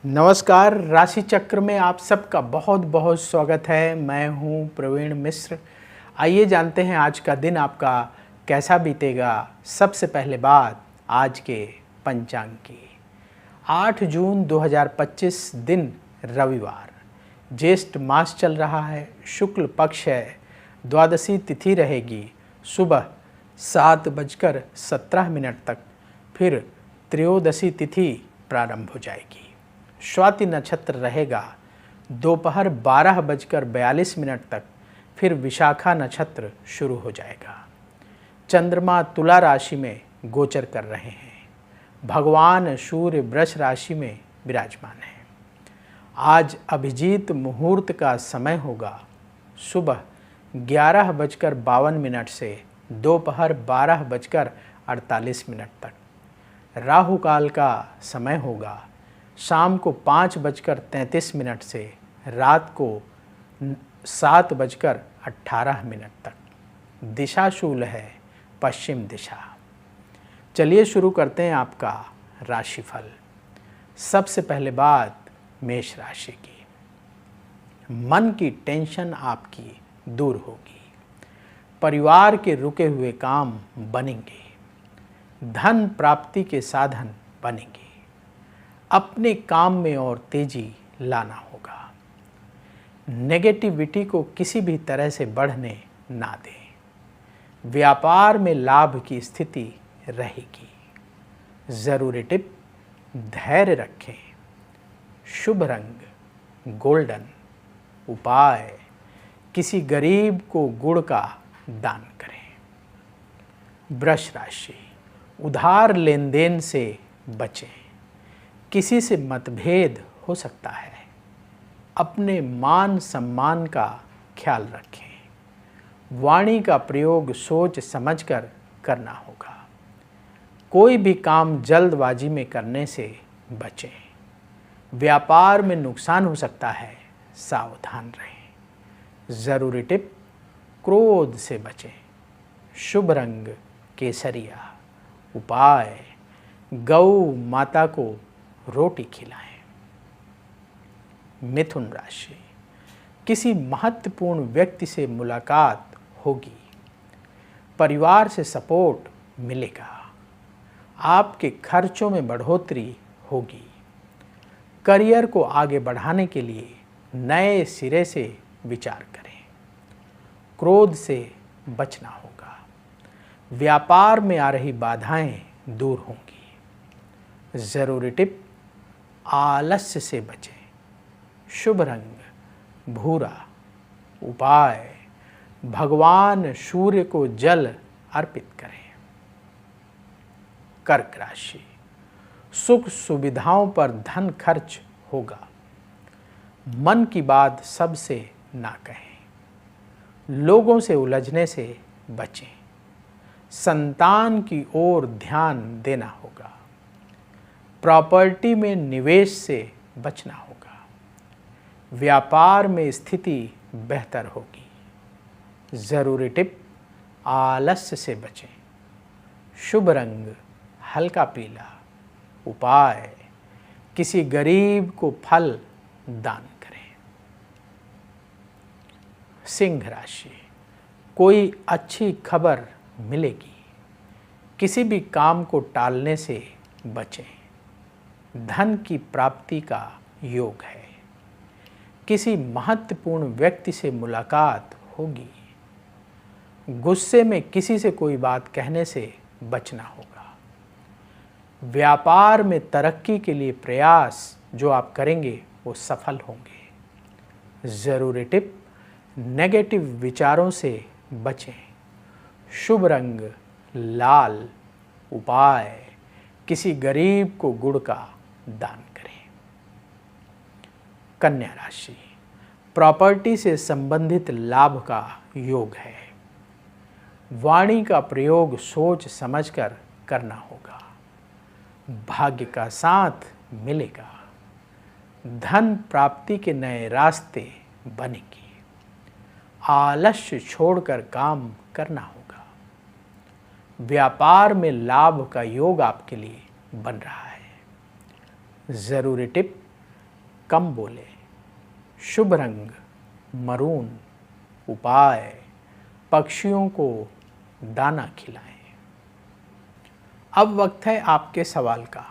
नमस्कार। राशि चक्र में आप सबका बहुत बहुत स्वागत है। मैं हूं प्रवीण मिश्र। आइए जानते हैं आज का दिन आपका कैसा बीतेगा। सबसे पहले बात आज के पंचांग की। 8 जून 2025 दिन रविवार, ज्येष्ठ मास चल रहा है, शुक्ल पक्ष है, द्वादशी तिथि रहेगी सुबह 7:17 तक, फिर त्रयोदशी तिथि प्रारंभ हो जाएगी। स्वाति नक्षत्र रहेगा दोपहर 12:42 तक, फिर विशाखा नक्षत्र शुरू हो जाएगा। चंद्रमा तुला राशि में गोचर कर रहे हैं। भगवान सूर्य वृष राशि में विराजमान है। आज अभिजीत मुहूर्त का समय होगा सुबह 11:52 से दोपहर 12:48 तक। राहु काल का समय होगा शाम को 5:33 से रात को 7:18 तक। दिशा शूल है पश्चिम दिशा। चलिए शुरू करते हैं आपका राशिफल। सबसे पहले बात मेष राशि की। मन की टेंशन आपकी दूर होगी। परिवार के रुके हुए काम बनेंगे। धन प्राप्ति के साधन बनेंगे। अपने काम में और तेजी लाना होगा। नेगेटिविटी को किसी भी तरह से बढ़ने ना दें। व्यापार में लाभ की स्थिति रहेगी। ज़रूरी टिप, धैर्य रखें। शुभ रंग गोल्डन। उपाय, किसी गरीब को गुड़ का दान करें। वृष राशि, उधार लेन देन से बचें। किसी से मतभेद हो सकता है। अपने मान सम्मान का ख्याल रखें। वाणी का प्रयोग सोच समझकर करना होगा। कोई भी काम जल्दबाजी में करने से बचें। व्यापार में नुकसान हो सकता है, सावधान रहें। ज़रूरी टिप, क्रोध से बचें। शुभ रंग केसरिया। उपाय, गौ माता को रोटी खिलाएं। मिथुन राशि, किसी महत्वपूर्ण व्यक्ति से मुलाकात होगी। परिवार से सपोर्ट मिलेगा। आपके खर्चों में बढ़ोतरी होगी। करियर को आगे बढ़ाने के लिए नए सिरे से विचार करें। क्रोध से बचना होगा। व्यापार में आ रही बाधाएं दूर होंगी। ज़रूरी टिप, आलस्य से बचें। शुभ रंग भूरा। उपाय, भगवान सूर्य को जल अर्पित करें। कर्क राशि, सुख सुविधाओं पर धन खर्च होगा। मन की बात सबसे ना कहें। लोगों से उलझने से बचें। संतान की ओर ध्यान देना होगा। प्रॉपर्टी में निवेश से बचना होगा। व्यापार में स्थिति बेहतर होगी। ज़रूरी टिप, आलस्य से बचें। शुभ रंग हल्का पीला। उपाय, किसी गरीब को फल दान करें। सिंह राशि, कोई अच्छी खबर मिलेगी। किसी भी काम को टालने से बचें। धन की प्राप्ति का योग है। किसी महत्वपूर्ण व्यक्ति से मुलाकात होगी। गुस्से में किसी से कोई बात कहने से बचना होगा। व्यापार में तरक्की के लिए प्रयास जो आप करेंगे वो सफल होंगे। ज़रूरी टिप, नेगेटिव विचारों से बचें। शुभ रंग लाल। उपाय, किसी गरीब को गुड़ का दान करें। कन्या राशि, प्रॉपर्टी से संबंधित लाभ का योग है। वाणी का प्रयोग सोच समझकर करना होगा। भाग्य का साथ मिलेगा। धन प्राप्ति के नए रास्ते बनेंगे। आलस्य छोड़कर काम करना होगा। व्यापार में लाभ का योग आपके लिए बन रहा है। ज़रूरी टिप, कम बोले। शुभ रंग मरून। उपाय पक्षियों को दाना खिलाएं। अब वक्त है आपके सवाल का।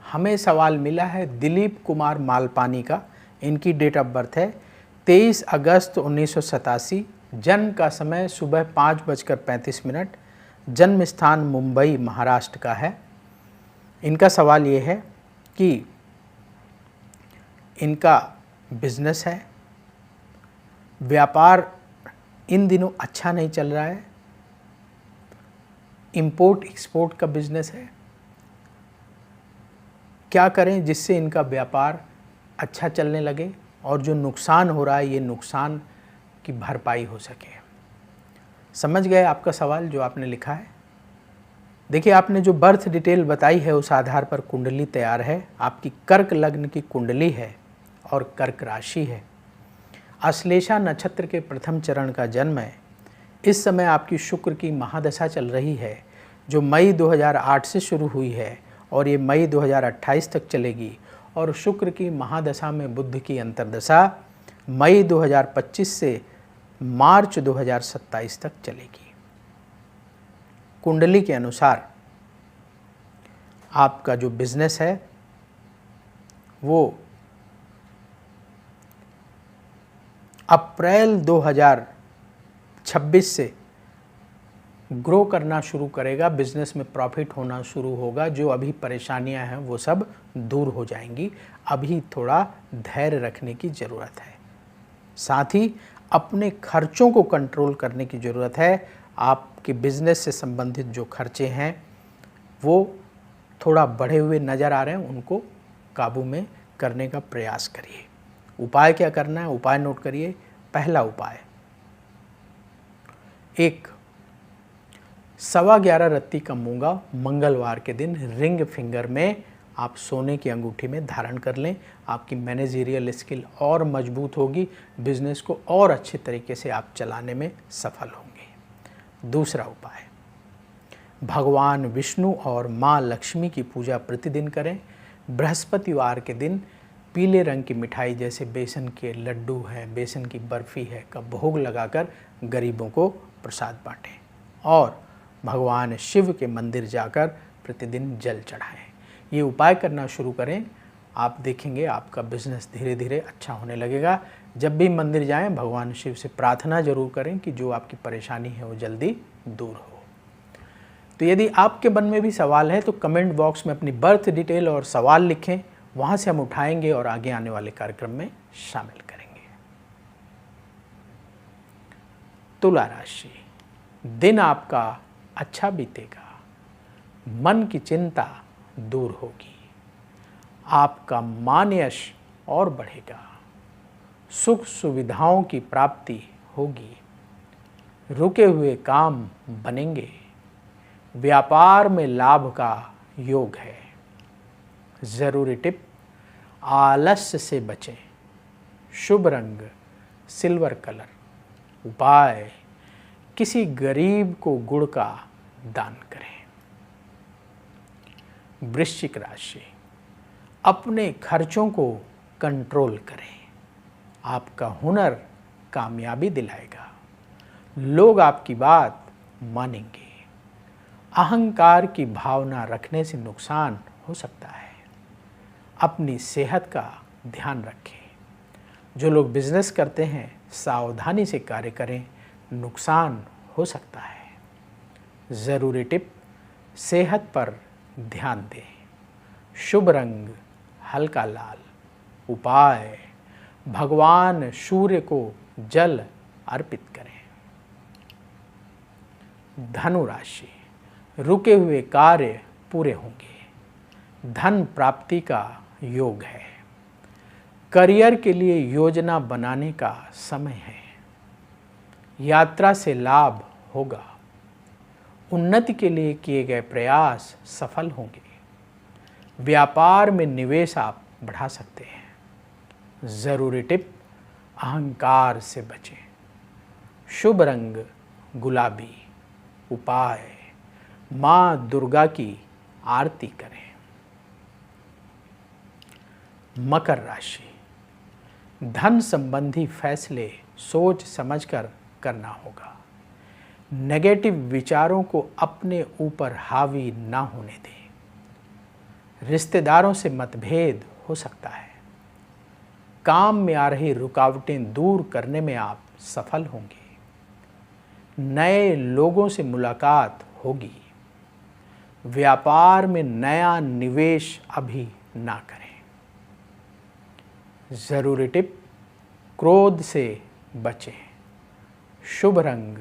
हमें सवाल मिला है दिलीप कुमार मालपानी का। इनकी डेट ऑफ बर्थ है 23 अगस्त 1987। जन्म का समय सुबह 5:35। जन्म स्थान मुंबई महाराष्ट्र का है। इनका सवाल ये है कि इनका बिजनेस है, व्यापार इन दिनों अच्छा नहीं चल रहा है, इंपोर्ट एक्सपोर्ट का बिजनेस है, क्या करें जिससे इनका व्यापार अच्छा चलने लगे और जो नुकसान हो रहा है ये नुकसान की भरपाई हो सके। समझ गए आपका सवाल जो आपने लिखा है? देखिए, आपने जो बर्थ डिटेल बताई है उस आधार पर कुंडली तैयार है। आपकी कर्क लग्न की कुंडली है और कर्क राशि है। अश्लेषा नक्षत्र के प्रथम चरण का जन्म है। इस समय आपकी शुक्र की महादशा चल रही है जो मई 2008 से शुरू हुई है और ये मई 2028 तक चलेगी। और शुक्र की महादशा में बुध की अंतर्दशा मई 2025 से मार्च 2027 तक चलेगी। कुंडली के अनुसार आपका जो बिजनेस है वो अप्रैल 2026 से ग्रो करना शुरू करेगा। बिजनेस में प्रॉफिट होना शुरू होगा। जो अभी परेशानियां हैं वो सब दूर हो जाएंगी। अभी थोड़ा धैर्य रखने की ज़रूरत है। साथ ही अपने खर्चों को कंट्रोल करने की ज़रूरत है। आपके बिजनेस से संबंधित जो खर्चे हैं वो थोड़ा बढ़े हुए नज़र आ रहे हैं, उनको काबू में करने का प्रयास करिए। उपाय क्या करना है? उपाय नोट करिए। पहला उपाय, 1 11:15 रत्ती का मूंगा मंगलवार के दिन रिंग फिंगर में आप सोने की अंगूठी में धारण कर लें। आपकी मैनेजरियल स्किल और मजबूत होगी। बिजनेस को और अच्छे तरीके से आप चलाने में सफल होंगे। दूसरा उपाय, भगवान विष्णु और माँ लक्ष्मी की पूजा प्रतिदिन करें। बृहस्पतिवार के दिन पीले रंग की मिठाई जैसे बेसन के लड्डू हैं, बेसन की बर्फ़ी है का भोग लगाकर गरीबों को प्रसाद बांटें और भगवान शिव के मंदिर जाकर प्रतिदिन जल चढ़ाएं। ये उपाय करना शुरू करें, आप देखेंगे आपका बिजनेस धीरे धीरे अच्छा होने लगेगा। जब भी मंदिर जाएं भगवान शिव से प्रार्थना जरूर करें कि जो आपकी परेशानी है वो जल्दी दूर हो। तो यदि आपके मन में भी सवाल है तो कमेंट बॉक्स में अपनी बर्थ डिटेल और सवाल लिखें, वहाँ से हम उठाएंगे और आगे आने वाले कार्यक्रम में शामिल करेंगे। तुला राशि, दिन आपका अच्छा बीतेगा। मन की चिंता दूर होगी। आपका मान यश और बढ़ेगा। सुख सुविधाओं की प्राप्ति होगी। रुके हुए काम बनेंगे। व्यापार में लाभ का योग है। ज़रूरी टिप, आलस्य से बचें। शुभ रंग सिल्वर कलर। उपाय, किसी गरीब को गुड़ का दान करें। वृश्चिक राशि, अपने खर्चों को कंट्रोल करें। आपका हुनर कामयाबी दिलाएगा। लोग आपकी बात मानेंगे। अहंकार की भावना रखने से नुकसान हो सकता है। अपनी सेहत का ध्यान रखें। जो लोग बिजनेस करते हैं सावधानी से कार्य करें, नुकसान हो सकता है। ज़रूरी टिप, सेहत पर ध्यान दें। शुभ रंग हल्का लाल। उपाय, भगवान सूर्य को जल अर्पित करें। धनु राशि, रुके हुए कार्य पूरे होंगे। धन प्राप्ति का योग है। करियर के लिए योजना बनाने का समय है। यात्रा से लाभ होगा। उन्नति के लिए किए गए प्रयास सफल होंगे। व्यापार में निवेश आप बढ़ा सकते हैं। ज़रूरी टिप, अहंकार से बचें। शुभ रंग गुलाबी। उपाय, माँ दुर्गा की आरती करें। मकर राशि, धन संबंधी फैसले सोच समझकर करना होगा। नेगेटिव विचारों को अपने ऊपर हावी ना होने दें। रिश्तेदारों से मतभेद हो सकता है। काम में आ रही रुकावटें दूर करने में आप सफल होंगे। नए लोगों से मुलाकात होगी। व्यापार में नया निवेश अभी ना करें। जरूरी टिप, क्रोध से बचें। शुभ रंग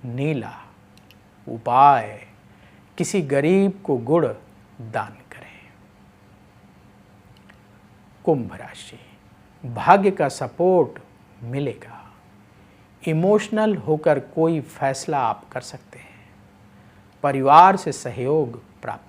नीला। उपाय, किसी गरीब को गुड़ दान करें। कुंभ राशि, भाग्य का सपोर्ट मिलेगा। इमोशनल होकर कोई फैसला आप कर सकते हैं। परिवार से सहयोग प्राप्त